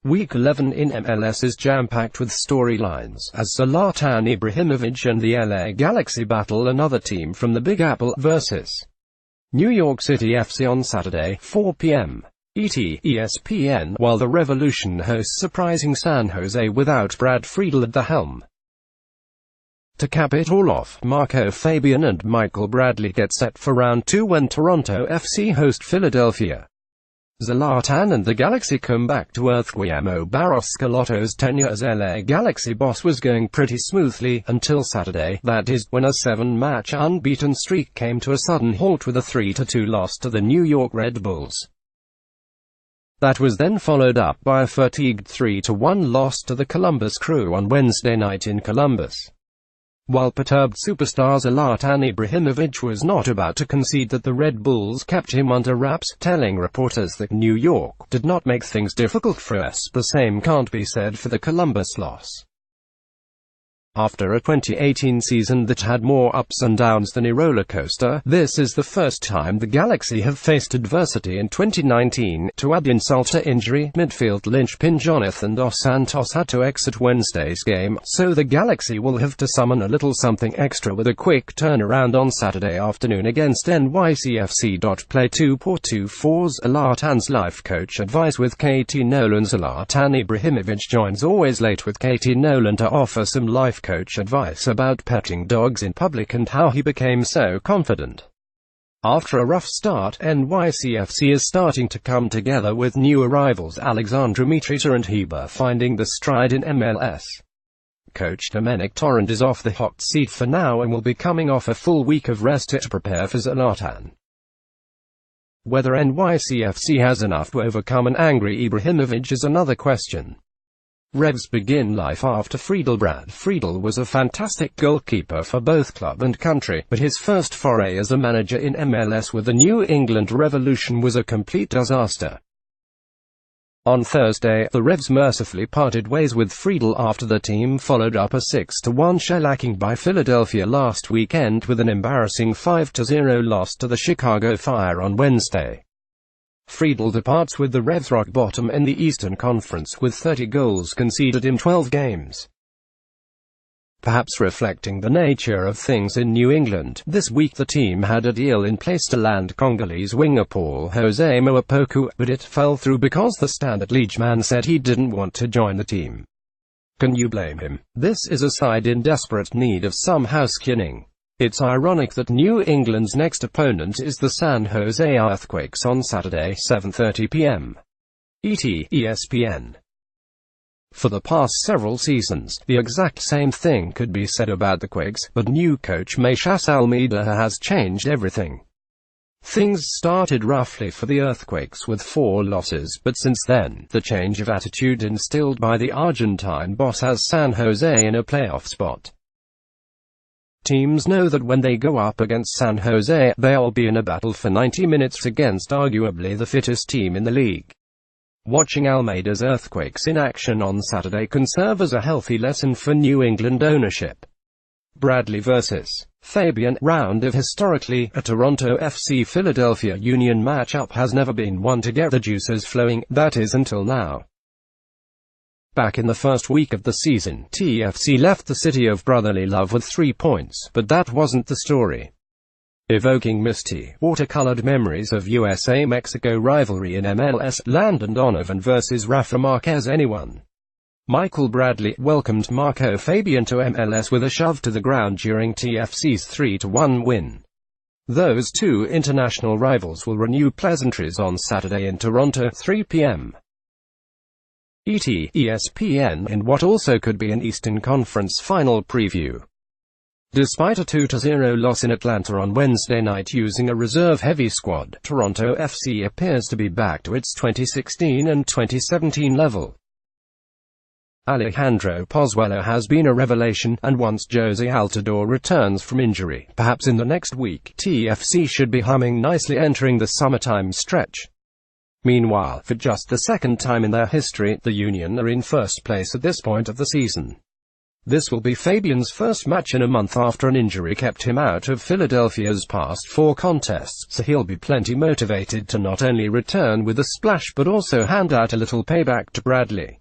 Week 11 in MLS is jam-packed with storylines, as Zlatan Ibrahimovic and the LA Galaxy battle another team from the Big Apple versus New York City FC on Saturday, 4 p.m. ESPN, while the Revolution hosts surprising San Jose without Friedel at the helm. To cap it all off, Marco Fabian and Michael Bradley get set for round 2 when Toronto FC host Philadelphia. Zlatan and the Galaxy come back to earth. Guillermo Barros Schelotto's tenure as LA Galaxy boss was going pretty smoothly, until Saturday, that is, when a 7-match unbeaten streak came to a sudden halt with a 3-2 loss to the New York Red Bulls. That was then followed up by a fatigued 3-1 loss to the Columbus Crew on Wednesday night in Columbus. While perturbed superstar Zlatan Ibrahimovic was not about to concede that the Red Bulls kept him under wraps, telling reporters that New York did not make things difficult for us. The same can't be said for the Columbus loss. After a 2018 season that had more ups and downs than a roller coaster, this is the first time the Galaxy have faced adversity in 2019. To add insult to injury, midfield linchpin Jonathan Dos Santos had to exit Wednesday's game, so the Galaxy will have to summon a little something extra with a quick turnaround on Saturday afternoon against NYCFC. Play 2-4-2-4's Zlatan's life coach advice with KT Nolan. Zlatan Ibrahimovic joins always late with KT Nolan to offer some life coach advice about petting dogs in public and how he became so confident. After a rough start, NYCFC is starting to come together with new arrivals Alexandre Mitrita and Heber finding the stride in MLS. Coach Domenic Torrent is off the hot seat for now and will be coming off a full week of rest to prepare for Zlatan. Whether NYCFC has enough to overcome an angry Ibrahimovic is another question. Revs begin life after Friedel. Friedel was a fantastic goalkeeper for both club and country, but his first foray as a manager in MLS with the New England Revolution was a complete disaster. On Thursday, the Revs mercifully parted ways with Friedel after the team followed up a 6-1 shellacking by Philadelphia last weekend with an embarrassing 5-0 loss to the Chicago Fire on Wednesday. Friedel departs with the Revs rock bottom in the Eastern Conference with 30 goals conceded in 12 games. Perhaps reflecting the nature of things in New England, this week the team had a deal in place to land Congolese winger Paul Jose Moapoku, but it fell through because the Standard Liège man said he didn't want to join the team. Can you blame him? This is a side in desperate need of some house-cleaning. It's ironic that New England's next opponent is the San Jose Earthquakes on Saturday, 7:30 p.m. ESPN. For the past several seasons, the exact same thing could be said about the Quakes, but new coach Matías Almeida has changed everything. Things started roughly for the Earthquakes with 4 losses, but since then, the change of attitude instilled by the Argentine boss has San Jose in a playoff spot. Teams know that when they go up against San Jose, they'll be in a battle for 90 minutes against arguably the fittest team in the league. Watching Almeida's Earthquakes in action on Saturday can serve as a healthy lesson for New England ownership. Bradley vs. Fabian round of historically, a Toronto FC Philadelphia Union matchup has never been one to get the juices flowing, that is until now. Back in the first week of the season, TFC left the city of brotherly love with 3 points, but that wasn't the story. Evoking misty, watercolored memories of USA-Mexico rivalry in MLS, Landon Donovan vs. Rafa Marquez. Anyone? Michael Bradley welcomed Marco Fabian to MLS with a shove to the ground during TFC's 3-1 win. Those two international rivals will renew pleasantries on Saturday in Toronto, 3 p.m. ESPN in what also could be an Eastern Conference final preview. Despite a 2-0 loss in Atlanta on Wednesday night using a reserve-heavy squad, Toronto FC appears to be back to its 2016 and 2017 level. Alejandro Pozuelo has been a revelation, and once Jose Altidore returns from injury, perhaps in the next week, TFC should be humming nicely entering the summertime stretch. Meanwhile, for just the second time in their history, the Union are in first place at this point of the season. This will be Fabian's first match in a month after an injury kept him out of Philadelphia's past 4 contests, so he'll be plenty motivated to not only return with a splash but also hand out a little payback to Bradley.